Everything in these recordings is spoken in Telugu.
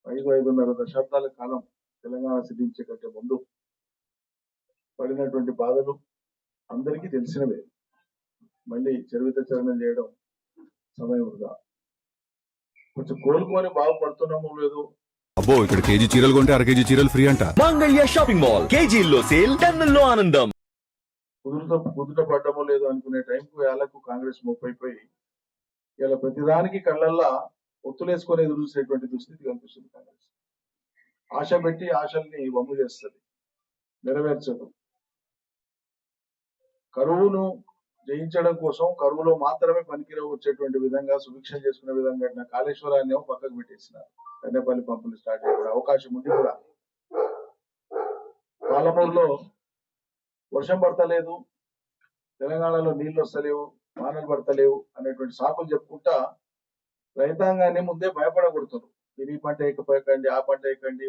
ఐదున్నర దశాబ్దాల కాలం తెలంగాణ సిద్ధించే కంటే ముందు పడినటువంటి బాధలు అందరికీ తెలిసినవే. మళ్ళీ చరిత్రచరణం చేయడం సమయం వృధా. కొంచెం కోలుకొని బాగుపడుతున్నామో లేదో. అబ్బో, ఇక్కడ కేజీ చీరలు కొంటే అర కేజీ చీరలు ఫ్రీ అంట. మంగళ్య షాపింగ్ మాల్, కేజీల్లో సేల్, టన్నుల్లో ఆనందం. కుదుట పడ్డమో లేదో అనుకునే టైంకు వేళకు కాంగ్రెస్ మొప్పైపోయి ఇలా ప్రతిదానికి కళ్ళల్లా ఒత్తులేసుకొని ఎదురు చూసేటువంటి దుస్థితి కనిపిస్తుంది. కాంగ్రెస్ ఆశ పెట్టి ఆశల్ని వమ్ము చేస్తుంది, నెరవేర్చదు. కరువును జయించడం కోసం కరువులో మాత్రమే పనికిర వచ్చేటువంటి విధంగా సుభిక్ష చేసుకునే విధంగా కాళేశ్వరాన్ని ఏమో పక్కకు పెట్టేసినారు. కన్నేపల్లి పంపులు స్టార్ట్ చేయడం అవకాశం ఉండి కూడా పాలమూరులో వర్షం పడతలేదు, తెలంగాణలో నీళ్లు వస్తలేవు, వానలు పడతలేవు అనేటువంటి సాకులు చెప్పుకుంటా రైతాంగాన్ని ముందే భయపడగొడుతున్నారు. ఇది పంట ఎక్కకండి, ఆ పంట ఎక్కండి,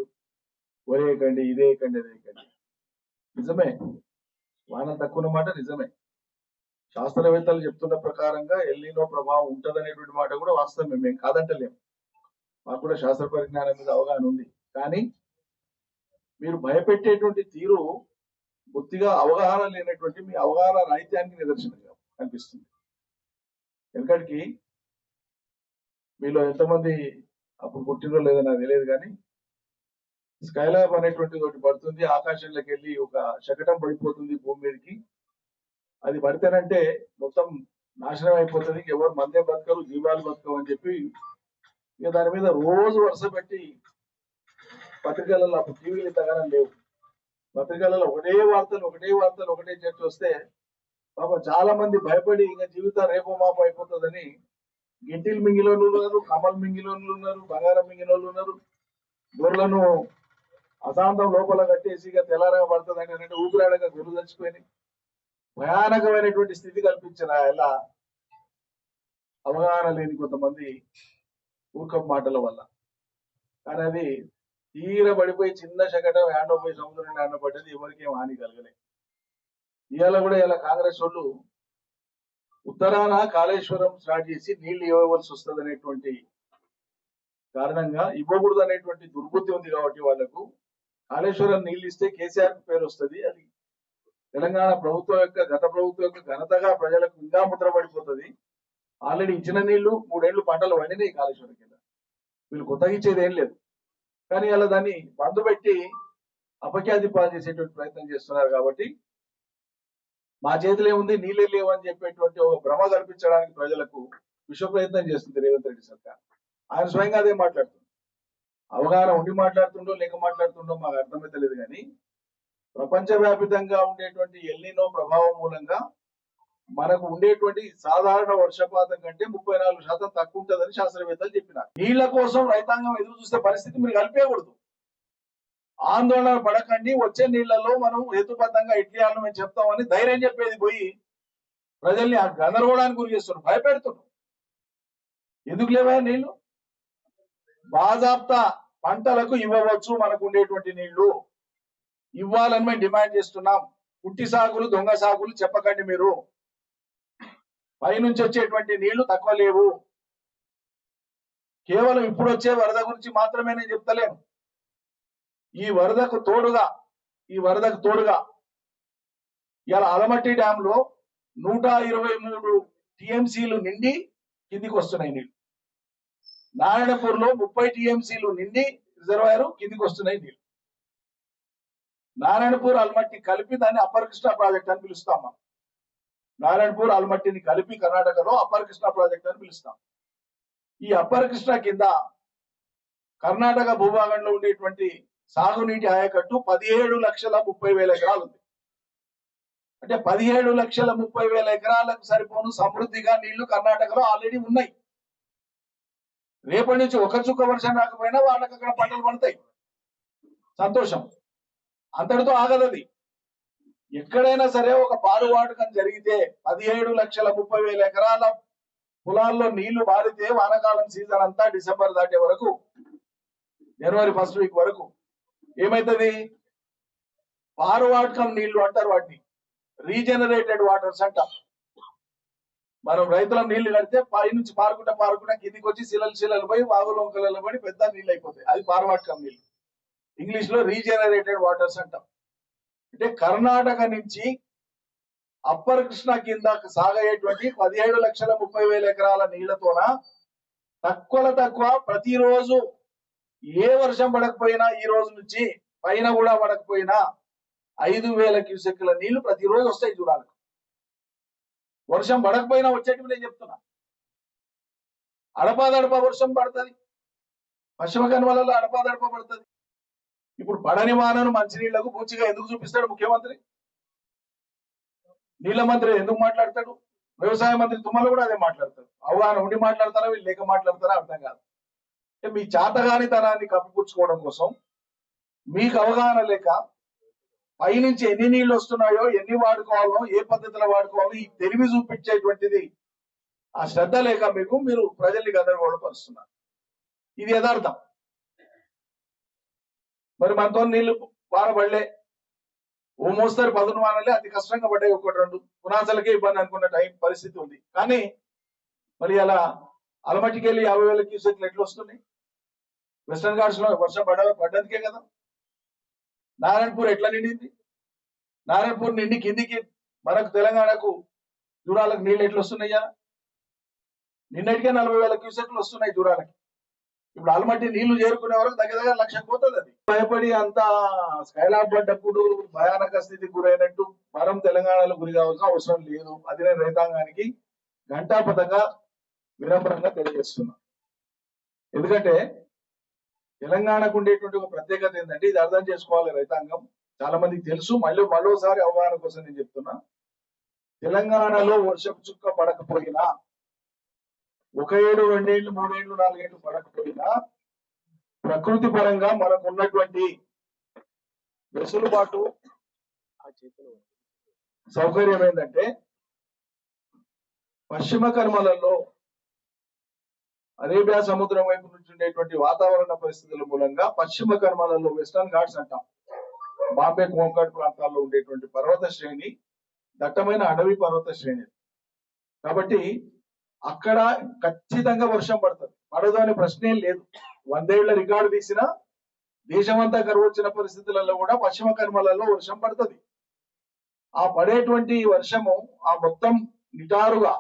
వరి ఎక్కండి, ఇదే ఎక్కండి, అదే ఎక్కండి. నిజమే, వానలు తక్కువ మాట నిజమే. శాస్త్రవేత్తలు చెప్తున్న ప్రకారంగా ఎల్నినో ప్రభావం ఉంటదనేటువంటి మాట కూడా వాస్తవమే, మేము కాదంటలేము. మాకు కూడా శాస్త్ర పరిజ్ఞానం మీద అవగాహన ఉంది. కానీ మీరు భయపెట్టేటువంటి తీరు బొత్తిగా అవగాహన లేనటువంటి మీ అవగాహన రాహిత్యానికి నిదర్శనంగా కనిపిస్తుంది. ఎందుకంటే మీలో ఎంతమంది అప్పుడు పుట్టినో లేదో నాకు తెలియదు, కానీ స్కైలాబ్ అనేటువంటి ఒకటి పడుతుంది, ఆకాశంలోకి వెళ్ళి ఒక శకటం పడిపోతుంది భూమి మీదకి. అది పడితేనంటే మొత్తం నాశనం అయిపోతుంది, ఎవరు మందే బతకరు, జీవాలు బతకవు అని చెప్పి ఇక దాని మీద రోజు వరుస పెట్టి పత్రికలలో, అప్పుడు టీవీలు ఇంతగానో లేవు, పత్రికలలో ఒకటే వార్తలు ఒకటే చర్చ వస్తే పాప చాలా మంది భయపడి ఇంకా జీవితం రేపు మాపు అయిపోతుందని గింటిల్ మింగిలోళ్ళు ఉన్నారు, కమల్ మింగిలోళ్ళు ఉన్నారు, బంగారం మింగిలోళ్ళు ఉన్నారు. గొర్రెలను అశాంతం లోపల కట్టేసి ఇక తెల్లారగా పడుతుంది అంటే ఊపిరాడగా గొర్రెలు చచ్చిపోయినాయి. భయానకమైనటువంటి స్థితి కల్పించిన ఎలా అవగాహన లేని కొంతమంది ఊకం మాటల వల్ల. కానీ అది తీర పడిపోయి చిన్న శకటం పోయి సముద్రం పడ్డది, ఎవరికి ఏం హాని కలగలేదు. ఇవాళ కూడా ఇలా కాంగ్రెస్ వాళ్ళు ఉత్తరాన కాళేశ్వరం స్టార్ట్ చేసి నీళ్లు ఇవ్వవలసి వస్తుంది అనేటువంటి కారణంగా ఇవ్వకూడదు అనేటువంటి దుర్బుద్ధి ఉంది. కాబట్టి వాళ్లకు కాళేశ్వరం నీళ్లు ఇస్తే కేసీఆర్ పేరు వస్తుంది, అది తెలంగాణ ప్రభుత్వం యొక్క గత ప్రభుత్వం యొక్క ఘనతగా ప్రజలకు ఇంకా ముద్ర పడిపోతుంది. ఆల్రెడీ ఇచ్చిన నీళ్లు 3 ఏళ్లు పంటలు పండినాయి కాళేశ్వరం కింద, వీళ్ళు కొత్తగా ఇచ్చేది ఏం లేదు. కానీ అలా దాన్ని బంధు పెట్టి అపఖ్యాతి పాలు చేసేటువంటి ప్రయత్నం చేస్తున్నారు. కాబట్టి మా చేతిలో ఏముంది, నీళ్ళే లేవు అని చెప్పేటువంటి ఒక భ్రమ కల్పించడానికి ప్రజలకు విశ్వ ప్రయత్నం చేస్తుంది రేవంత్ రెడ్డి సర్కార్. ఆయన స్వయంగా అదే మాట్లాడుతుంది. అవగాహన ఉండి మాట్లాడుతుండో లేక మాట్లాడుతుండో మాకు అర్థమే తెలియదు. కానీ ప్రపంచవ్యాప్తంగా ఉండేటువంటి ఎల్నినో ప్రభావం మూలంగా మనకు ఉండేటువంటి సాధారణ వర్షపాతం కంటే 34% తక్కువ ఉంటుందని శాస్త్రవేత్తలు చెప్పినారు. నీళ్ల కోసం రైతాంగం ఎదురు చూసే పరిస్థితి మీరు కల్పించకూడదు. ఆందోళన పడకండి, వచ్చే నీళ్లలో మనం హేతుబద్ధంగా ఎట్లా మేము చెప్తామని ధైర్యం చెప్పేది పోయి ప్రజల్ని ఆ గందరగోళానికి గురి చేస్తున్నారు, భయపెడుతున్నారు. ఎందుకు లేవా నీళ్లు? బాజాప్తా పంటలకు ఇవ్వవచ్చు, మనకు ఉండేటువంటి నీళ్లు ఇవ్వాలని మేము డిమాండ్ చేస్తున్నాం. పుట్టి సాగులు, దొంగ సాగులు చెప్పకండి. మీరు పైనుంచి వచ్చేటువంటి నీళ్లు తక్కువ లేవు. కేవలం ఇప్పుడు వచ్చే వరద గురించి మాత్రమే నేను చెప్తలేను. ఈ వరదకు తోడుగా ఇలా అలమట్టి డ్యామ్ లో 123 టీఎంసీలు నిండి కిందికి వస్తున్నాయి నీళ్లు. నారాయణపూర్ లో 30 టీఎంసీలు నిండి రిజర్వాయర్ కిందికి వస్తున్నాయి నీళ్లు. నారాయణపూర్ అల్మట్టి కలిపి దాన్ని అప్పర్ కృష్ణా ప్రాజెక్ట్ అని పిలుస్తాం. మనం నారాయణపూర్ అల్మట్టిని కలిపి కర్ణాటకలో అప్పర్ కృష్ణా ప్రాజెక్ట్ అని పిలుస్తాం. ఈ అప్పర్ కృష్ణా కింద కర్ణాటక భూభాగంలో ఉండేటువంటి సాగునీటి ఆయకట్టు 17,30,000 ఎకరాలు ఉంది. అంటే 17,30,000 ఎకరాలకు సరిపోను సమృద్ధిగా నీళ్లు కర్ణాటకలో ఆల్రెడీ ఉన్నాయి. రేపటి నుంచి ఒక చుక్క వర్షం రాకపోయినా వాళ్ళకి అక్కడ పంటలు పండుతాయి, సంతోషం. అంతటితో ఆగదది. ఎక్కడైనా సరే ఒక పారువాటకం జరిగితే 17,30,000 ఎకరాల పొలాల్లో నీళ్లు బారితే వానాకాలం సీజన్ అంతా డిసెంబర్ దాటే వరకు, జనవరి 1st వీక్ వరకు ఏమైతుంది? పారువాటకం నీళ్లు అంటారు వాటిని, రీజనరేటెడ్ వాటర్స్ అంటారు. మనం రైతుల నీళ్లు కడితే పై నుంచి పారుకుంటా కిందికి వచ్చి శిలలు పోయి వాగులు వంకలలో పడి పెద్ద నీళ్ళు అయిపోతాయి. అది పారవాటకం నీళ్ళు, ఇంగ్లీష్ లో రీజనరేటెడ్ వాటర్స్ అంటాం. అంటే కర్ణాటక నుంచి అప్పర్ కృష్ణ కింద సాగయ్యేటువంటి 17,30,000 ఎకరాల నీళ్లతోన తక్కువ ప్రతిరోజు ఏ వర్షం పడకపోయినా ఈ రోజు నుంచి పైన కూడా పడకపోయినా 5,000 క్యూసెక్ల నీళ్లు ప్రతిరోజు వస్తాయి జూరాలకు. వర్షం పడకపోయినా వచ్చేటివి నేను చెప్తున్నా. అడపాదడప వర్షం పడుతుంది, పశ్చిమ కనుమలలో అడపాదడప పడుతుంది. ఇప్పుడు పడని వానను మంచినీళ్లకు పూచిగా ఎందుకు చూపిస్తాడు ముఖ్యమంత్రి? నీళ్ల మంత్రి ఎందుకు మాట్లాడతాడు? వ్యవసాయ మంత్రి తుమ్మలు కూడా అదే మాట్లాడతాడు. అవగాహన ఉండి మాట్లాడతారా వీళ్ళు లేక మాట్లాడతారా అర్థం కాదు. మీ చాతగానితనాన్ని కప్పిపుచ్చుకోవడం కోసం, మీకు అవగాహన లేక పైనుంచి ఎన్ని నీళ్లు వస్తున్నాయో, ఎన్ని వాడుకోవాలో, ఏ పద్ధతిలో వాడుకోవాలో ఈ తెలివి చూపించేటువంటిది ఆ శ్రద్ధ లేక మీరు ప్రజల్ని గందరగోళపరుస్తున్నారు. ఇది యథార్థం. మరి మనతో నీళ్లు పారబడలే, ఓ మోస్తారు 10 వానలే అతి కష్టంగా పడ్డాయి, 1-2 పునాసలకే ఇబ్బంది అనుకున్న పరిస్థితి ఉంది. కానీ మరి అలా అలమటికి వెళ్ళి 50,000 క్యూసెక్లు ఎట్లా వస్తున్నాయి? వెస్టర్న్ ఘాట్స్ లో వర్షం పడ్డందుకే కదా. నారాయణపూర్ ఎట్లా నిండింది? నారాయణపూర్ నిండి కిందికి మనకు తెలంగాణకు జూరాలకు నీళ్ళు ఎట్లా వస్తున్నాయ్యా? నిన్నటికే 40,000 క్యూసెక్లు వస్తున్నాయి జూరాలకి. ఇప్పుడు ఆల్మట్టి నీళ్లు చేరుకునే వరకు దగ్గర 1,00,000 పోతుంది. అది భయపడి అంత స్కైలాబ్ పడ్డప్పుడు భయానక స్థితికి గురైనట్టు మనం తెలంగాణలో గురి కావాల్సిన అవసరం లేదు. అది నేను రైతాంగానికి ఘంటాపథంగా వినమ్రంగా తెలియజేస్తున్నా. ఎందుకంటే తెలంగాణకు ఉండేటువంటి ఒక ప్రత్యేకత ఏంటంటే, ఇది అర్థం చేసుకోవాలి రైతాంగం. చాలా మందికి తెలుసు, మరోసారి అవగాహన కోసం నేను చెప్తున్నా. తెలంగాణలో వర్షపు చుక్క పడకపోయినా, 1 ఏడు 2 ఏళ్ళు 3 ఏళ్ళు 4 ఏళ్ళు పడకపోయినా, ప్రకృతి పరంగా మనకు ఉన్నటువంటి వెసులుబాటు సౌకర్యం ఏంటంటే, పశ్చిమ కనుమలలో అరేబియా సముద్రం వైపు నుంచి ఉండేటువంటి వాతావరణ పరిస్థితుల మూలంగా పశ్చిమ కనుమలలో వెస్టర్న్ ఘాట్స్ అంటాం, బాంబే కోంకణ్ ప్రాంతాల్లో ఉండేటువంటి పర్వత శ్రేణి దట్టమైన అడవి పర్వత శ్రేణి. కాబట్టి అక్కడ ఖచ్చితంగా వర్షం పడుతుంది, పడదు అనే ప్రశ్నే లేదు. 100 ఏళ్ల రికార్డు తీసిన దేశమంతా కరువు వచ్చిన పరిస్థితులలో కూడా పశ్చిమ కనుమలలో వర్షం పడుతుంది. ఆ పడేటువంటి వర్షము ఆ మొత్తం నిటారుగా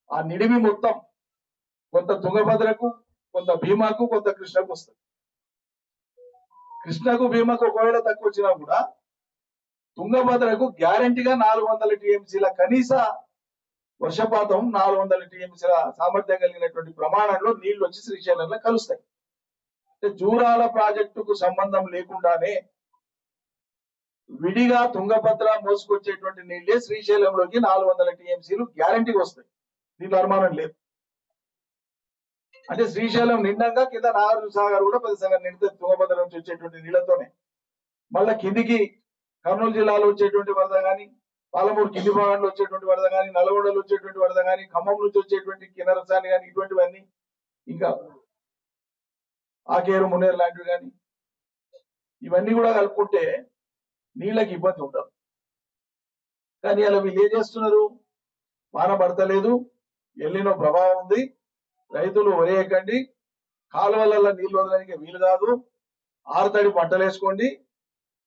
ఆ నిడిమి మొత్తం కొంత తుంగభద్రకు, కొంత భీమాకు, కొంత కృష్ణకు వస్తుంది. కృష్ణకు భీమకు ఒకవేళ తక్కువ వచ్చినా కూడా తుంగభద్రకు గ్యారంటీగా 400 టీఎంసీల కనీస వర్షపాతం, 400 టీఎంసీల సామర్థ్యం కలిగినటువంటి ప్రమాణంలో నీళ్లు వచ్చి శ్రీశైలంలో కలుస్తాయి. అంటే జూరాల ప్రాజెక్టుకు సంబంధం లేకుండానే విడిగా తుంగభద్ర మోసుకొచ్చేటువంటి నీళ్లే శ్రీశైలంలోకి 400 టీఎంసీలు గ్యారంటీగా వస్తాయి. దీంట్లో అనుమానం లేదు. అంటే శ్రీశైలం నిండంగా కింద నాగార్జున సాగర్ కూడా 10 సాగర్ నిండితే తుంగభద్ర నుంచి వచ్చేటువంటి నీళ్లతోనే మళ్ళా కిందికి కర్నూలు జిల్లాలో వచ్చేటువంటి వరద కానీ, పాలమూరు కింది భాగంలో వచ్చేటువంటి వరద కానీ, నల్గొండలో వచ్చేటువంటి వరద కానీ, ఖమ్మం నుంచి వచ్చేటువంటి కిన్నరసాని కానీ, ఇటువంటివన్నీ ఇంకా ఆకేరు మునేరు లాంటివి కానీ, ఇవన్నీ కూడా కలుపుకుంటే నీళ్ళకి ఇబ్బంది ఉండదు. కానీ అలా వీళ్ళు ఏం చేస్తున్నారు? వాన పడతలేదు, ఎల్లినో ప్రభావం ఉంది, రైతులు వరేయకండి, కాలువలలో నీళ్లు వదలడానికి వీలు కాదు, ఆరుతడి పంటలు వేసుకోండి,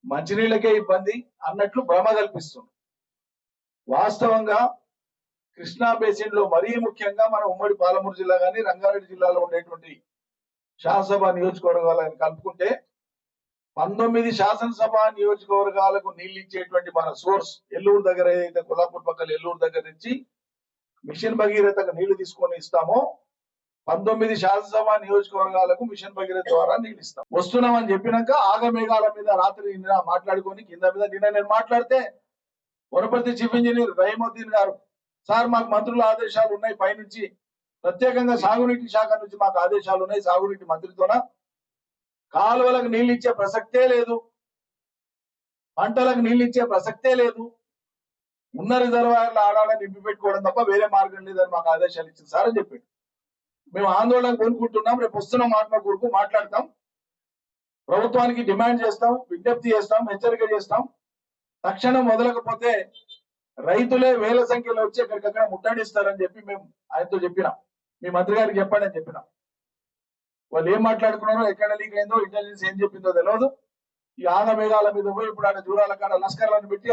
మంచినీళ్ళకే ఇబ్బంది అన్నట్లు భ్రమ కల్పిస్తుంది. వాస్తవంగా కృష్ణా బేసిన్ లో మరీ ముఖ్యంగా మన ఉమ్మడి పాలమూరు జిల్లా కానీ, రంగారెడ్డి జిల్లాలో ఉండేటువంటి శాసనసభ నియోజకవర్గాలను కలుపుకుంటే 19 శాసనసభ నియోజకవర్గాలకు నీళ్లు ఇచ్చేటువంటి మన సోర్స్ ఎల్లూరు దగ్గర, ఏదైతే కొల్లాపూర్ పక్కన ఎల్లూరు దగ్గర నుంచి మిషన్ భగీరథకు నీళ్లు తీసుకొని ఇస్తామో 19 శాసనసభ నియోజకవర్గాలకు మిషన్ భగీరథ ద్వారా నీళ్లు ఇస్తాం. వస్తున్నామని చెప్పినాక ఆగమేఘాల మీద రాత్రి మాట్లాడుకొని కింద మీద నిన్న నేను మాట్లాడితే వనపర్తి చీఫ్ ఇంజనీర్ రహీముద్దీన్ గారు, సార్ మాకు మంత్రుల ఆదేశాలు ఉన్నాయి, పైనుంచి ప్రత్యేకంగా సాగునీటి శాఖ నుంచి మాకు ఆదేశాలు ఉన్నాయి, సాగునీటి మంత్రితోన కాలువలకు నీళ్ళు ఇచ్చే ప్రసక్తే లేదు, పంటలకు నీళ్ళు ఇచ్చే ప్రసక్తే లేదు, ఉన్న రిజర్వాయర్లు ఆడాడ నింపి పెట్టుకోవడం తప్ప వేరే మార్గం లేదని మాకు ఆదేశాలు ఇచ్చింది సార్ అని చెప్పాడు. మేము ఆందోళన కోరుకుంటున్నాం, రేపు వస్తున్నాం ఆత్మకూరుకు, మాట్లాడతాం, ప్రభుత్వానికి డిమాండ్ చేస్తాం, విజ్ఞప్తి చేస్తాం, హెచ్చరిక చేస్తాం. తక్షణం మొదలకపోతే రైతులే వేల సంఖ్యలో వచ్చి ఎక్కడికక్కడ ముట్టడిస్తారని చెప్పి మేము ఆయనతో చెప్పినాం. మీ మంత్రి గారికి చెప్పండి అని చెప్పినాం. వాళ్ళు ఏం మాట్లాడుకున్నారో, ఎక్కడ లీక్ అయిందో, ఇంటెలిజెన్స్ ఏం చెప్పిందో తెలియదు. ఈ ఆన మేఘాల మీద పోయి ఇప్పుడు ఆడ దూరాల కాడ లష్కర్లను పెట్టి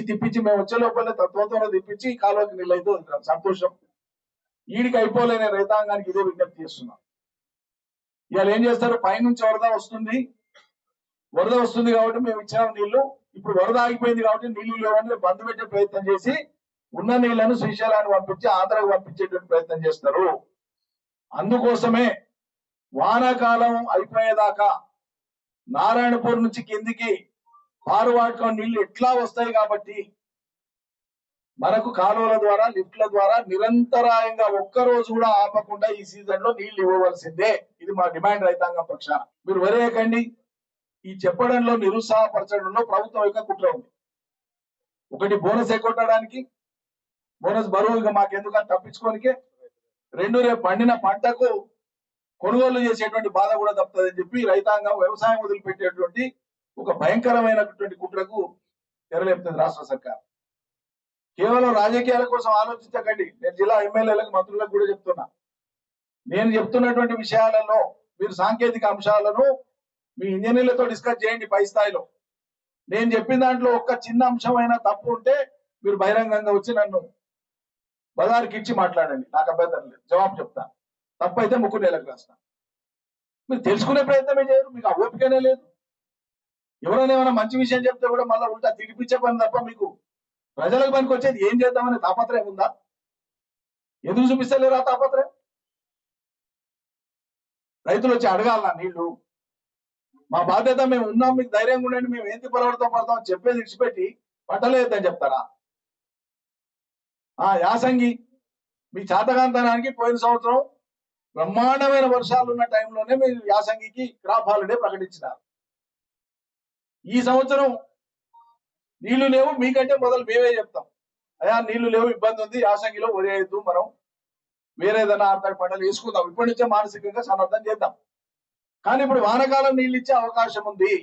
తిప్పించి మేము వచ్చే లోపల తత్వంతో తిప్పించి కాలువకి నీళ్ళు అయితే వదిలినాం. సంతోషం. ఈడికి అయిపోలేని రైతాంగానికి ఇదే విజ్ఞప్తి చేస్తున్నాం. ఇవాళ ఏం చేస్తారు, పైనుంచి వరద వస్తుంది కాబట్టి మేము ఇచ్చిన నీళ్లు ఇప్పుడు వరద ఆగిపోయింది కాబట్టి నీళ్లు లేవని బంద్ పెట్టే ప్రయత్నం చేసి ఉన్న నీళ్లను శ్రీశైలాన్ని పంపించి ఆంధ్రకు పంపించేటువంటి ప్రయత్నం చేస్తారు. అందుకోసమే వానాకాలం అయిపోయేదాకా నారాయణపూర్ నుంచి కిందికి పారువాటకం నీళ్లు ఎట్లా వస్తాయి కాబట్టి మనకు కాలువల ద్వారా, లిఫ్ట్ల ద్వారా నిరంతరాయంగా ఒక్కరోజు కూడా ఆపకుండా ఈ సీజన్ లో నీళ్లు ఇవ్వవలసిందే. ఇది మా డిమాండ్ రైతాంగం పక్షాన. మీరు వరేయకండి. ఈ చెప్పడంలో, నిరుత్సాహపరచడంలో ప్రభుత్వం యొక్క కుట్ర ఉంది. ఒకటి బోనస్ ఎగ్గొట్టడానికి, బోనస్ బరువు ఇక మాకెందుకని తప్పించుకోనికే. రెండు, రేపు పండిన పంటకు కొనుగోలు చేసేటువంటి బాధ కూడా తప్పుతుందని చెప్పి రైతాంగం వ్యవసాయం వదిలిపెట్టేటువంటి ఒక భయంకరమైనటువంటి కుట్రకు తెరలేపుతుంది రాష్ట్ర సర్కార్. కేవలం రాజకీయాల కోసం ఆలోచించకండి. నేను జిల్లా ఎమ్మెల్యేలకు, మంత్రులకు కూడా చెప్తున్నా, నేను చెప్తున్నటువంటి విషయాలలో మీరు సాంకేతిక అంశాలను మీ ఇంజనీర్లతో డిస్కస్ చేయండి పై స్థాయిలో. నేను చెప్పిన దాంట్లో ఒక్క చిన్న అంశమైనా తప్పు ఉంటే మీరు బహిరంగంగా వచ్చి నన్ను బజార్కి ఇచ్చి మాట్లాడండి. నాకు అభ్యంతరం లేదు, జవాబు చెప్తాను. తప్పు అయితే ముక్కు నేలకు రాస్తాను. మీరు తెలుసుకునే ప్రయత్నమే చేయరు, మీకు ఆ ఓపికనే లేదు. ఎవరైనా ఏమైనా మంచి విషయం చెప్తే కూడా మళ్ళీ ఉల్టా తిరిపించే పని తప్ప మీకు ప్రజలకు పనికి వచ్చేది ఏం చేద్దామనే తాపత్రయం ఉందా? ఎందుకు చూపిస్తలేరు ఆ తాపత్రయం? రైతులు వచ్చి అడగాల నీళ్లు, మా బాధ్యత, మేము ఉన్నాం, మీకు ధైర్యంగా ఉండండి, మేము ఏంటి పడతాం చెప్పేది విడిచిపెట్టి పట్టలేదని చెప్తారా? యాసంగి మీ చాతకాంతనానికి పోయిన సంవత్సరం బ్రహ్మాండమైన వర్షాలు ఉన్న టైంలోనే మీరు యాసంగికి క్రాప్ హాలిడే ప్రకటించినారు. ఈ సంవత్సరం నీళ్లు లేవు, మీకంటే మొదలు మేమే చెప్తాం, అయ్యా నీళ్లు లేవు, ఇబ్బంది ఉంది, యాసంగిలో వరేయద్దు, మనం వేరేదైనా ఆర్థిక పంటలు వేసుకుందాం, ఇప్పటి నుంచే మానసికంగా సన్నద్ధం చేద్దాం. కానీ ఇప్పుడు వానకాలం నీళ్ళు ఇచ్చే అవకాశం ఉంది.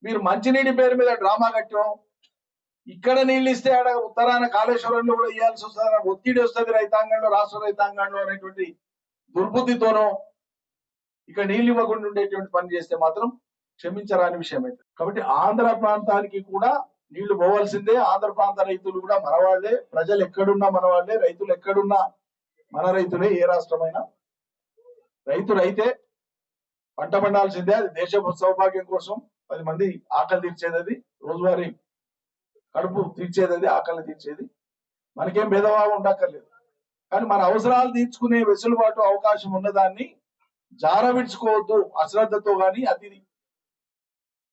మీరు మంచినీటి పేరు మీద డ్రామా కట్టాం. ఇక్కడ నీళ్ళు ఇస్తే ఆడ ఉత్తరాన కాళేశ్వరంలో కూడా ఇవ్వాల్సి వస్తుంది, ఒత్తిడి వస్తుంది రైతాంగంలో, రాష్ట్ర రైతాంగంలో అనేటువంటి దుర్బుద్ధితోనో ఇక్కడ నీళ్ళు ఇవ్వకుండా ఉండేటువంటి పని చేస్తే మాత్రం క్షమించరాని విషయం అయితే. కాబట్టి ఆంధ్ర ప్రాంతానికి కూడా నీళ్లు పోవాల్సిందే. ఆంధ్ర ప్రాంత రైతులు కూడా మనవాళ్లే, ప్రజలు ఎక్కడున్నా మనవాళ్లే, రైతులు ఎక్కడున్నా మన రైతులే. ఏ రాష్ట్రమైనా రైతే పంట పండాల్సిందే. అది దేశ సౌభాగ్యం కోసం, 10 మంది ఆకలి తీర్చేది, అది రోజువారీ కడుపు తీర్చేది, అది ఆకలి తీర్చేది. మనకేం భేదభావం ఉండక్కర్లేదు. కానీ మన అవసరాలు తీర్చుకునే వెసులుబాటు, అవకాశం ఉన్నదాన్ని జారవిడ్చుకోవద్దు, అశ్రద్ధతో గాని అతి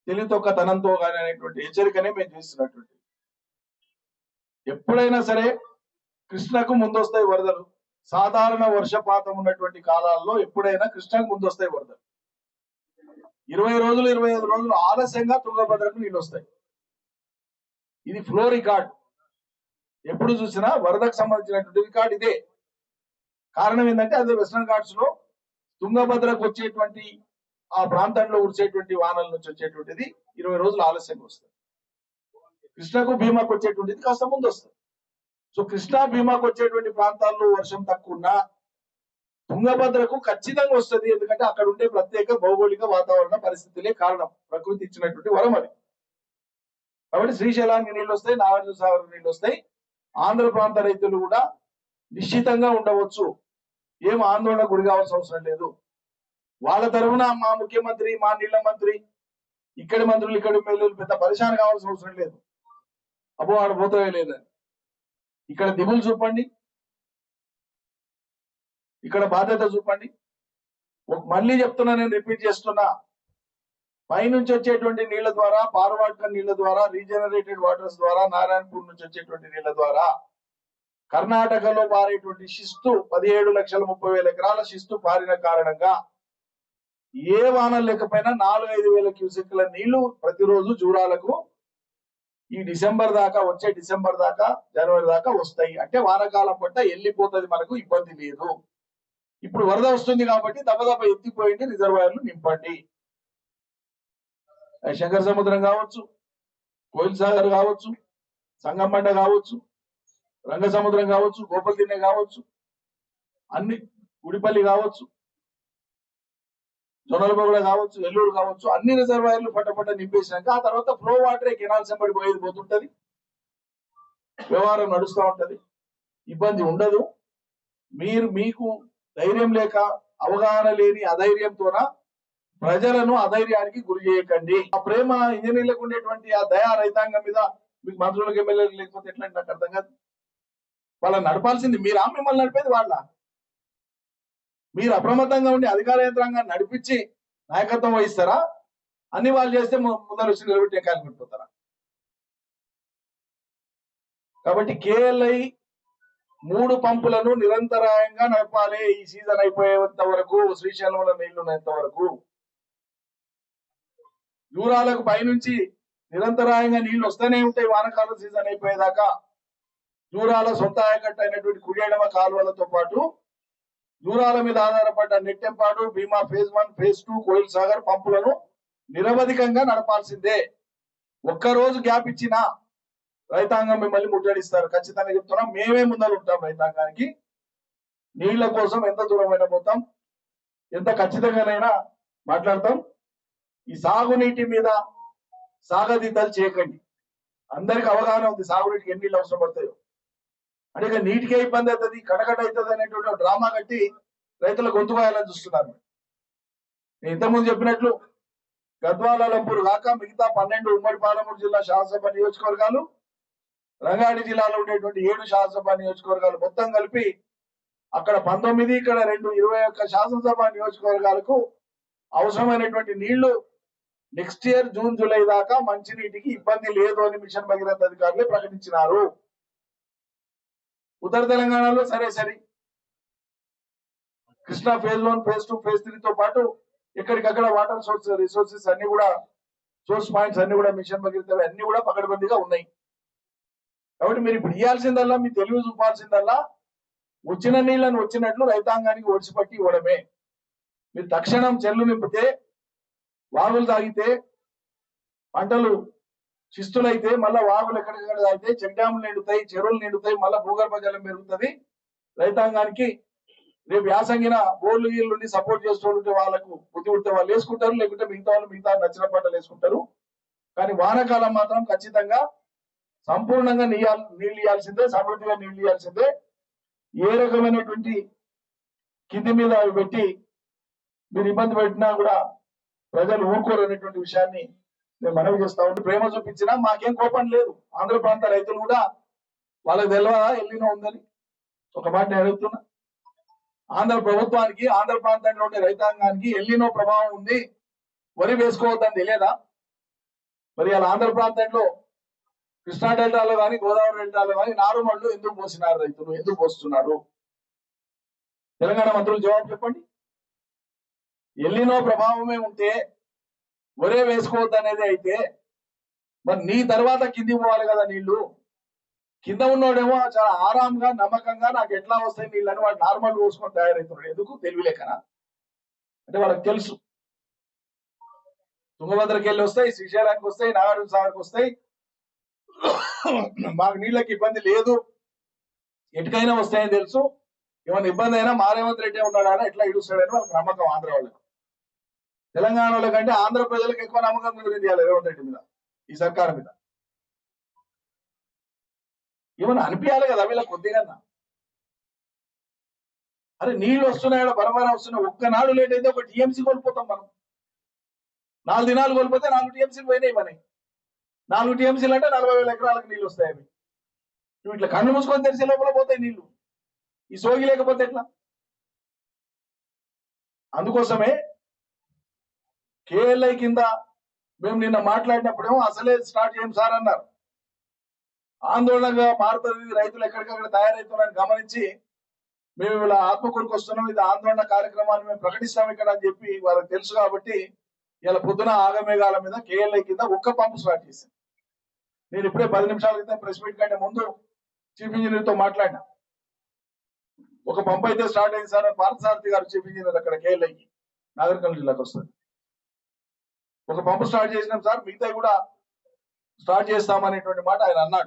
తెలివితొక్కతనంతో గాని అనేటువంటి హెచ్చరికనే మేము చేస్తున్నటువంటి. ఎప్పుడైనా సరే కృష్ణకు ముందొస్తాయి వరదలు. సాధారణ వర్షపాతం ఉన్నటువంటి కాలాల్లో ఎప్పుడైనా కృష్ణకు ముందొస్తాయి వరదలు. 20 రోజులు 25 రోజులు ఆలస్యంగా తుంగభద్రకు నీళ్ళు వస్తాయి. ఇది ఫ్లో రికార్డ్. ఎప్పుడు చూసినా వరదకు సంబంధించినటువంటి రికార్డ్ ఇదే. కారణం ఏంటంటే అదే వెస్టర్న్ ఘాట్స్ లో తుంగభద్రకు వచ్చేటువంటి, ఆ ప్రాంతంలో కురిసేటువంటి వానల నుంచి వచ్చేటువంటిది 20 రోజులు ఆలస్యంగా వస్తుంది. కృష్ణకు భీమాకు వచ్చేటువంటిది కాస్త ముందు వస్తుంది. సో కృష్ణా భీమాకు వచ్చేటువంటి ప్రాంతాల్లో వర్షం తక్కువ ఉన్నా తుంగభద్రకు ఖచ్చితంగా వస్తుంది. ఎందుకంటే అక్కడ ఉండే ప్రత్యేక భౌగోళిక వాతావరణ పరిస్థితులే కారణం, ప్రకృతి ఇచ్చినటువంటి వరం అది. కాబట్టి శ్రీశైలానికి నీళ్ళు వస్తాయి, నాగార్జున సాగర్ నీళ్ళు వస్తాయి. ఆంధ్ర ప్రాంత రైతులు కూడా నిశ్చితంగా ఉండవచ్చు, ఏం ఆందోళన గురి కావాల్సిన అవసరం లేదు. వాళ్ళ తరఫున మా ముఖ్యమంత్రి, మా నీళ్ల మంత్రి, ఇక్కడి మంత్రులు, ఇక్కడి ఎమ్మెల్యేలు పెద్ద పరిశాన కావాల్సిన అవసరం లేదు. అబ్బో ఆడ పోతే లేదని ఇక్కడ దిగులు చూపండి, ఇక్కడ బాధ్యత చూపండి. మళ్ళీ చెప్తున్నా, నేను రిపీట్ చేస్తున్నా, పైనుంచి వచ్చేటువంటి నీళ్ల ద్వారా, పారవాటక నీళ్ల ద్వారా, రీజనరేటెడ్ వాటర్స్ ద్వారా, నారాయణపూర్ నుంచి వచ్చేటువంటి నీళ్ల ద్వారా కర్ణాటకలో పారేటువంటి శిస్తు 17,30,000 ఎకరాల శిస్తు పారిన కారణంగా ఏ వానలు లేకపోయినా 4-5 వేల క్యూసెక్ల నీళ్లు ప్రతిరోజు జూరాలకు ఈ డిసెంబర్ దాకా, వచ్చే డిసెంబర్ దాకా, జనవరి దాకా వస్తాయి. అంటే వానకాలం పట్ల వెళ్ళిపోతుంది, మనకు ఇబ్బంది లేదు. ఇప్పుడు వరద వస్తుంది కాబట్టి దబదబ ఎత్తిపోయింది, రిజర్వాయర్లు నింపండి. శంకర సముద్రం కావచ్చు, కోయిల్ సాగర్ కావచ్చు, సంగమండ కావచ్చు, రంగసముద్రం కావచ్చు, గోపల్దిన్నె కావచ్చు, అన్ని గుడిపల్లి కావచ్చు, జొన్నలబొగడ కావచ్చు, ఎల్లూరు కావచ్చు, అన్ని రిజర్వాయర్లు పట్టపట్ట నింపేసినాక ఆ తర్వాత ఫ్లో వాటరే కెనాల్ సంబడి పోయేది పోతుంటది, వ్యవహారం నడుస్తూ ఉంటది, ఇబ్బంది ఉండదు. మీకు ధైర్యం లేక అవగాహన లేని అధైర్యంతోన ప్రజలను అధైర్యానికి గురి చేయకండి. ఆ ప్రేమ ఇంజనీర్లకు ఉండేటువంటి ఆ దయా రైతాంగం మీద మీకు మంత్రులకు ఎమ్మెల్యేలకు లేకపోతే ఎట్లా నాకు అర్థం కాదు. వాళ్ళని నడపాల్సింది మీరా, మిమ్మల్ని నడిపేది వాళ్ళ? మీరు అప్రమత్తంగా ఉండి అధికార యంత్రాంగాన్ని నడిపించి నాయకత్వం వహిస్తారా? అన్ని వాళ్ళు చేస్తే ముందర వచ్చి నిలబెట్టి ఎక్కాలి పెట్టిపోతారా? కాబట్టి కేఎల్ఐ 3 పంపులను నిరంతరాయంగా నడపాలి. ఈ సీజన్ అయిపోయేంత వరకు, శ్రీశైలంలో నీళ్లు ఉన్నంత వరకు. దూరాలకు పైనుంచి నిరంతరాయంగా నీళ్లు వస్తూనే ఉంటాయి వానకాలం సీజన్ అయిపోయేదాకా. దూరాల సొంత ఆయకట్టు అయినటువంటి కుడియడమ కాలువలతో పాటు దూరాల మీద ఆధారపడ్డ నెట్టెంపాడు, భీమా ఫేజ్ 1, ఫేజ్ 2, కోయిల్ సాగర్ పంపులను నిరవధికంగా నడపాల్సిందే. ఒక్కరోజు గ్యాప్ ఇచ్చినా రైతాంగం మిమ్మల్ని ముట్టడిస్తారు. ఖచ్చితంగా చెప్తున్నాం, మేమే ముందర ఉంటాం. రైతాంగానికి నీళ్ల కోసం ఎంత దూరమైనా పోతాం, ఎంత ఖచ్చితంగానైనా మాట్లాడతాం. ఈ సాగునీటి మీద సాగదీతలు చేయకండి. అందరికి అవగాహన ఉంది సాగునీటికి ఎన్ని నీళ్ళు అవసరం పడతాయో. అంటే ఇక నీటికే ఇబ్బంది అవుతుంది, కడకట అవుతుంది అనేటువంటి డ్రామా కట్టి రైతుల గొంతుకోయాలని చూస్తున్నారు. నేను ఇంతకుముందు చెప్పినట్లు గద్వాల, లంపూర్ కాక మిగతా 12 ఉమ్మడి పాలమూరు జిల్లా శాసనసభ నియోజకవర్గాలు, రంగారెడ్డి జిల్లాలో ఉండేటువంటి 7 శాసనసభ నియోజకవర్గాలు మొత్తం కలిపి అక్కడ 19, ఇక్కడ 2, 21 శాసనసభ నియోజకవర్గాలకు అవసరమైనటువంటి నీళ్లు నెక్స్ట్ ఇయర్ జూన్, జూలై దాకా మంచినీటికి ఇబ్బంది లేదు అని మిషన్ భగీరథ అధికారులే ప్రకటించినారు. ఉత్తర తెలంగాణలో సరే కృష్ణా ఫేజ్ 1, ఫేజ్ 2, ఫేజ్ 3 తో పాటు ఎక్కడికక్కడ వాటర్ రిసోర్సెస్ అన్ని కూడా, సోర్స్ పాయింట్స్ అన్ని కూడా మిషన్ భగీరథ అన్ని కూడా పకడ్బందీగా ఉన్నాయి. కాబట్టి మీరు ఇప్పుడు ఇవ్వాల్సిందల్లా, మీ తెలివి చూపాల్సిందల్లా వచ్చిన నీళ్లను వచ్చినట్లు రైతాంగానికి ఒడిసిపట్టి ఇవ్వడమే. మీరు తక్షణం చెర్లు నింపితే, వాగులు తాగితే, పంటలు శిస్తులైతే మళ్ళా వాగులు ఎక్కడికక్కడ తాగితే చెక్ డ్యాములు నిండుతాయి, చెరువులు నిండుతాయి, మళ్ళా భూగర్భ జలం పెరుగుతుంది. రైతాంగానికి రేపు యాసంగిన బోర్లు నీళ్ళుండి సపోర్ట్ చేస్తుంటే వాళ్ళకు బుద్ధి పుడితే వాళ్ళు వేసుకుంటారు, లేకుంటే మిగతా వాళ్ళు మిగతా నచ్చిన పంటలు వేసుకుంటారు. కానీ వానాకాలం మాత్రం ఖచ్చితంగా సంపూర్ణంగా నీళ్ళు ఇవ్వాల్సిందే, సమృద్ధిగా నీళ్ళు ఇవ్వాల్సిందే. ఏ రకమైనటువంటి కింది మీద అవి పెట్టి మీరు ఇబ్బంది పెట్టినా కూడా ప్రజలు ఊరుకోరు అనేటువంటి విషయాన్ని నేను మనవి చేస్తా ఉంటే, ప్రేమ చూపించినా మాకేం కోపం లేదు. ఆంధ్ర ప్రాంత రైతులు కూడా వాళ్ళకి తెలియదా ఎల్లినో ఉందని? ఒక మాట నేను అడుగుతున్నా, ఆంధ్ర ప్రభుత్వానికి, ఆంధ్ర ప్రాంతంలో ఉండే రైతాంగానికి ఎల్లినో ప్రభావం ఉంది, వరి వేసుకోవద్దని తెలియదా? మరి అలా ఆంధ్ర ప్రాంతంలో కృష్ణా డెల్టాలో కానీ, గోదావరి డెల్టాలో కానీ నారుమళ్ళు ఎందుకు పోసినారు రైతులు, ఎందుకు పోస్తున్నారు? తెలంగాణ మంత్రులు జవాబు చెప్పండి. ఎల్లినో ప్రభావమే ఉంటే ఒరే వేసుకోవద్దు అనేది అయితే మరి నీ తర్వాత కింది పోవాలి కదా నీళ్లు. కింద ఉన్నోడేమో చాలా ఆరాంగా, నమ్మకంగా నాకు ఎట్లా వస్తాయి నీళ్ళు అని వాడు నార్మల్ పోసుకొని తయారవుతున్నాడు. ఎందుకు? తెలివిలేకనా? అంటే వాళ్ళకి తెలుసు తుంగభద్రకి వెళ్ళి వస్తాయి, శ్రీశైలానికి వస్తాయి, నాగార్జున సాగర్కి వస్తాయి, మాకు నీళ్ళకి ఇబ్బంది లేదు, ఎటుకైనా వస్తాయని తెలుసు. ఏమైనా ఇబ్బంది అయినా మా రేవంత్ రెడ్డి ఉన్నాడా ఎట్లా ఇడుస్తాడని వాళ్ళకి నమ్మకం. ఆంధ్ర వాళ్ళకి, తెలంగాణ వాళ్ళ కంటే ఆంధ్ర ప్రజలకు ఎక్కువ నమ్మకం కుదిరింది రేవంత్ రెడ్డి మీద, ఈ సర్కారు మీద. ఏమన్నా అనిపించాలి కదా వీళ్ళ కొద్దిగా. అరే నీళ్ళు వస్తున్నాయో బరబరా వస్తున్నాయి, ఒక్కనాడు లేట్ అయితే ఒక టీఎంసీ కోల్పోతాం మనం. 4 దినాలు కోల్పోతే 4 టీఎంసీలు పోయినాయి మనకి. 4 టీఎంసీలు అంటే 40,000 ఎకరాలకు నీళ్ళు వస్తాయి. అవి నువ్వు ఇట్లా కళ్ళు మూసుకొని తెరిసే లోపల పోతాయి నీళ్లు. ఈ సోగి లేకపోతే ఎట్లా? అందుకోసమే కేఎల్ఐ కింద మేము నిన్న మాట్లాడినప్పుడేమో అసలే స్టార్ట్ చేయం సార్ అన్నారు. ఆందోళనగా మారుతుంది, రైతులు ఎక్కడికక్కడ తయారవుతున్నారని గమనించి మేము ఇలా ఆత్మకూరుకు వస్తున్నాం, ఇది ఆందోళన కార్యక్రమాన్ని మేము ప్రకటిస్తాం ఇక్కడ అని చెప్పి వాళ్ళకి తెలుసు. కాబట్టి ఇలా పొద్దున ఆగమేఘాల మీద కేఎల్ఐ కింద ఒక్క పంపు స్టార్ట్ చేశాను. నేను ఇప్పుడే 10 నిమిషాల క్రితం ప్రెస్ మీట్ కంటే ముందు చీఫ్ ఇంజనీర్ తో మాట్లాడినా. ఒక పంపు అయితే స్టార్ట్ అయింది సార్. పార్థసారథి గారు చీఫ్ ఇంజనీర్ అక్కడ కేఎల్ఐకి, నాగర్ కర్నూలు జిల్లాకు వస్తుంది. ఒక పంపు స్టార్ట్ చేసినాం సార్, మిగతా కూడా స్టార్ట్ చేస్తామనేటువంటి మాట ఆయన అన్నాడు.